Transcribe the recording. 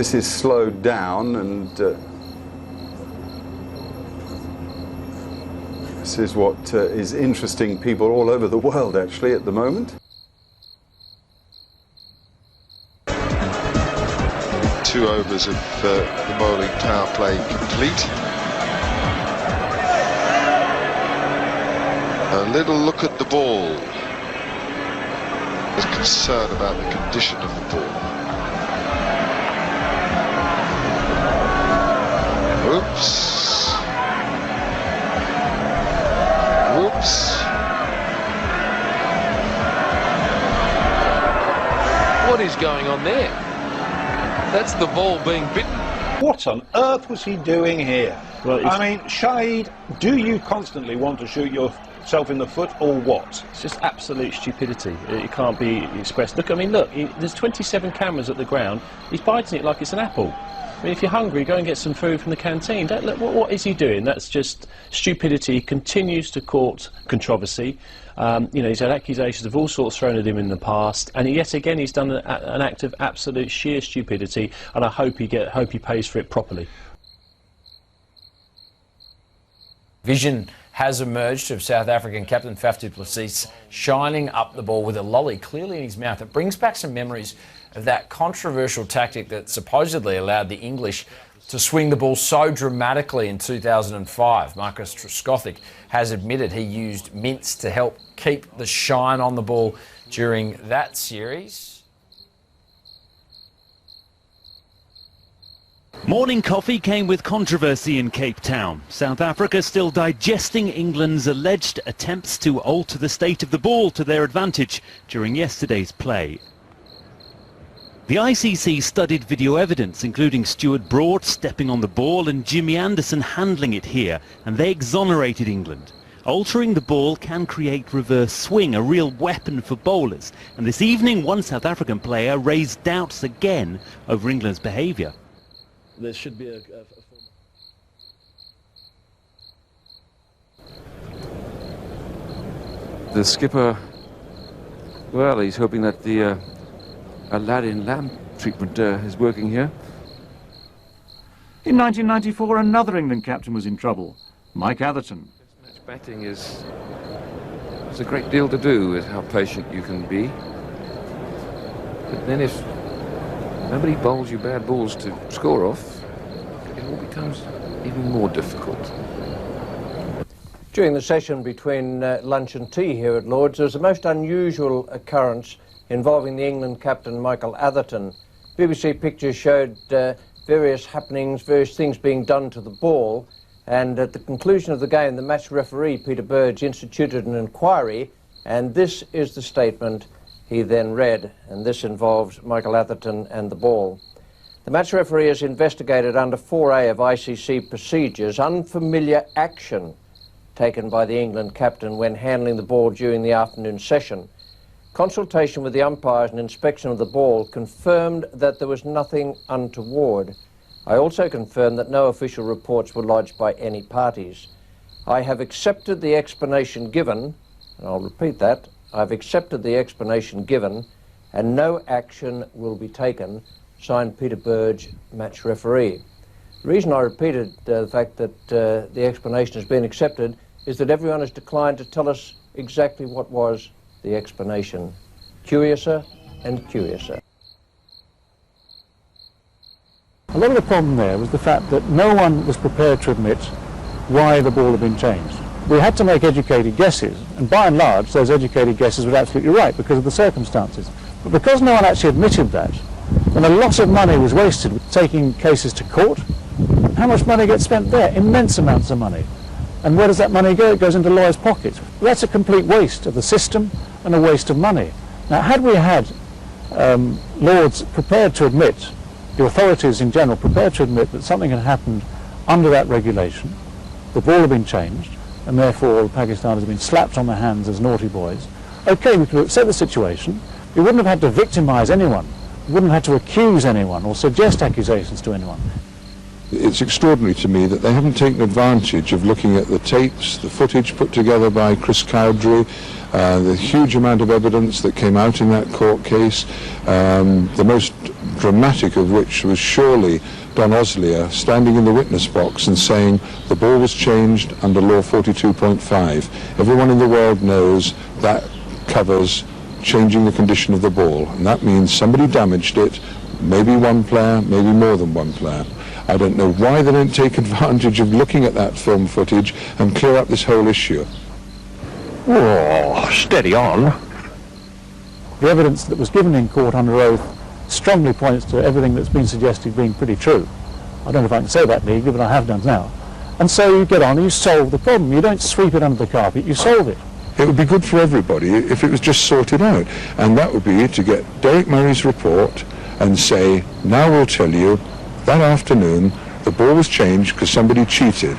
This is slowed down, and this is what is interesting people all over the world actually at the moment. 2 overs of the bowling power play complete. A little look at the ball. There's concern about the condition of the ball. Whoops. Whoops. What is going on there? That's the ball being bitten. What on earth was he doing here? Well, I mean, Shahid, do you constantly want to shoot yourself in the foot, or what? It's just absolute stupidity. It can't be expressed. Look, I mean, look, there's 27 cameras at the ground. He's biting it like it's an apple. I mean, if you're hungry, go and get some food from the canteen. Don't look, what is he doing? That's just stupidity. He continues to court controversy. You know, he's had accusations of all sorts thrown at him in the past, and yet again he's done an act of absolute sheer stupidity, and I hope he pays for it properly. Vision has emerged of South African captain Plessis shining up the ball with a lolly clearly in his mouth. It brings back some memories of that controversial tactic that supposedly allowed the English to swing the ball so dramatically in 2005. Marcus Trescothick has admitted he used mints to help keep the shine on the ball during that series. Morning coffee came with controversy in Cape Town. South Africa still digesting England's alleged attempts to alter the state of the ball to their advantage during yesterday's play. The ICC studied video evidence, including Stuart Broad stepping on the ball and Jimmy Anderson handling it here, and they exonerated England. Altering the ball can create reverse swing, a real weapon for bowlers. And this evening, one South African player raised doubts again over England's behaviour. There should be The skipper, well, he's hoping that the Aladdin lamp treatment is working here. In 1994, another England captain was in trouble, Mike Atherton. Match batting is a great deal to do with how patient you can be. But then if nobody bowls you bad balls to score off, it all becomes even more difficult. During the session between lunch and tea here at Lord's, there was a most unusual occurrence involving the England captain Michael Atherton. BBC pictures showed various happenings, various things being done to the ball, and at the conclusion of the game the match referee Peter Burge instituted an inquiry, and this is the statement he then read, and this involves Michael Atherton and the ball. The match referee has investigated under 4A of ICC procedures unfamiliar action taken by the England captain when handling the ball during the afternoon session. Consultation with the umpires and inspection of the ball confirmed that there was nothing untoward. I also confirmed that no official reports were lodged by any parties. I have accepted the explanation given, and I'll repeat that, I've accepted the explanation given, and no action will be taken. Signed, Peter Burge, match referee. The reason I repeated the fact that the explanation has been accepted is that everyone has declined to tell us exactly what was the explanation. Curiouser and curiouser. A lot of the problem there was the fact that no one was prepared to admit why the ball had been changed. We had to make educated guesses, and by and large those educated guesses were absolutely right because of the circumstances. But because no one actually admitted that, then a lot of money was wasted with taking cases to court. How much money gets spent there? Immense amounts of money. And where does that money go? It goes into lawyers' pockets. That's a complete waste of the system and a waste of money. Now, had we had Lords prepared to admit, the authorities in general prepared to admit that something had happened under that regulation, the ball had been changed, and therefore the Pakistanis had been slapped on the hands as naughty boys, okay, we could accept the situation. We wouldn't have had to victimise anyone. We wouldn't have had to accuse anyone or suggest accusations to anyone. It's extraordinary to me that they haven't taken advantage of looking at the tapes, the footage put together by Chris Cowdrey, the huge amount of evidence that came out in that court case, the most dramatic of which was surely Don Oslier standing in the witness box and saying the ball was changed under law 42.5. Everyone in the world knows that covers changing the condition of the ball, and that means somebody damaged it, maybe one player, maybe more than one player. I don't know why they don't take advantage of looking at that film footage and clear up this whole issue. Oh, steady on. The evidence that was given in court under oath strongly points to everything that's been suggested being pretty true. I don't know if I can say that legally, but I have done now. And so you get on and you solve the problem. You don't sweep it under the carpet, you solve it. It would be good for everybody if it was just sorted out, and that would be to get Derek Murray's report and say, now we'll tell you that afternoon the ball was changed because somebody cheated.